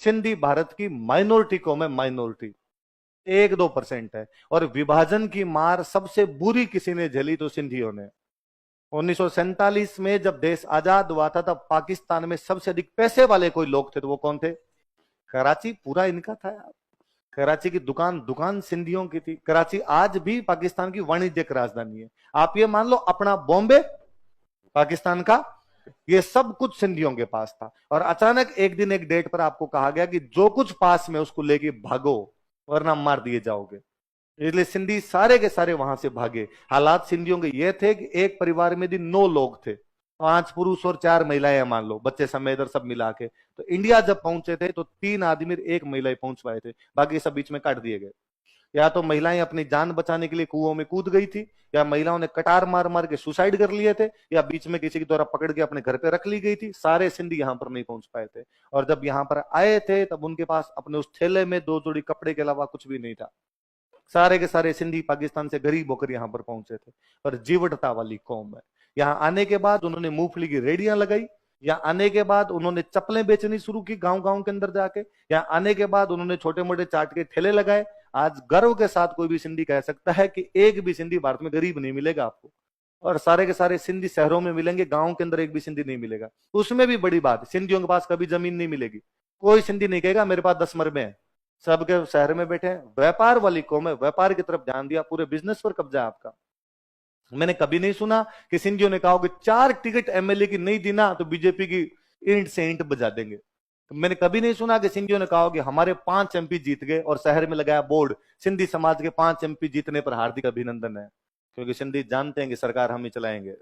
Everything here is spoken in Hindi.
सिंधी भारत की माइनॉरिटी कौम है, माइनॉरिटी 1-2% है। और विभाजन की मार सबसे बुरी किसी ने झेली तो सिंधियों ने। 1947 में जब देश आजाद हुआ था तब पाकिस्तान में सबसे अधिक पैसे वाले कोई लोग थे तो वो कौन थे? कराची पूरा इनका था यार। कराची की दुकान दुकान सिंधियों की थी। कराची आज भी पाकिस्तान की वाणिज्यिक राजधानी है। आप ये मान लो अपना बॉम्बे पाकिस्तान का, ये सब कुछ सिंधियों के पास था। और अचानक एक दिन एक डेट पर आपको कहा गया कि जो कुछ पास में उसको लेके भागो वरना मार दिए जाओगे। इसलिए सिंधी सारे के सारे वहां से भागे। हालात सिंधियों के ये थे कि एक परिवार में 9 लोग थे, 5 पुरुष और 4 महिलाएं मान लो, बच्चे समेत और सब मिला के। तो इंडिया जब पहुंचे थे तो 3 आदमी 1 महिला पहुंच पाए थे, बाकी सब बीच में काट दिए गए। या तो महिलाएं अपनी जान बचाने के लिए कुओं में कूद गई थी, या महिलाओं ने कटार मार मार के सुसाइड कर लिए थे, या बीच में किसी के द्वारा पकड़ के अपने घर पे रख ली गई थी। सारे सिंधी यहां पर नहीं पहुंच पाए थे। और जब यहां पर आए थे तब उनके पास अपने उस थैले में 2 जोड़ी कपड़े के अलावा कुछ भी नहीं था। सारे के सारे सिंधी पाकिस्तान से गरीब होकर यहां पर पहुंचे थे। और जीवटता वाली कौम है। यहां आने के बाद उन्होंने मूंगफली की रेडियां लगाई। यहाँ आने के बाद उन्होंने चप्पलें बेचनी शुरू की गांव गांव के अंदर जाके। यहाँ आने के बाद उन्होंने छोटे मोटे चाट के ठेले लगाए। आज गर्व के साथ कोई भी सिंधी कह सकता है कि एक भी सिंधी भारत में गरीब नहीं मिलेगा आपको। और सारे के सारे सिंधी शहरों में मिलेंगे, गांव के अंदर एक भी सिंधी नहीं मिलेगा। उसमें भी बड़ी बात, सिंधियों के पास कभी जमीन नहीं मिलेगी। कोई सिंधी नहीं कहेगा मेरे पास 10 मरबे हैं। सबके शहर में बैठे हैं। व्यापार वाली कौम है, व्यापार की तरफ ध्यान दिया, पूरे बिजनेस पर कब्जा है आपका। मैंने कभी नहीं सुना कि सिंधियों ने कहा कि 4 टिकट एमएलए की नहीं दी ना तो बीजेपी की ईंट से ईंट बजा देंगे। मैंने कभी नहीं सुना कि सिंधियों ने कहा कि हमारे 5 एमपी जीत गए और शहर में लगाया बोर्ड, सिंधी समाज के 5 एमपी जीतने पर हार्दिक अभिनंदन है। क्योंकि सिंधी जानते हैं कि सरकार हम ही चलाएंगे।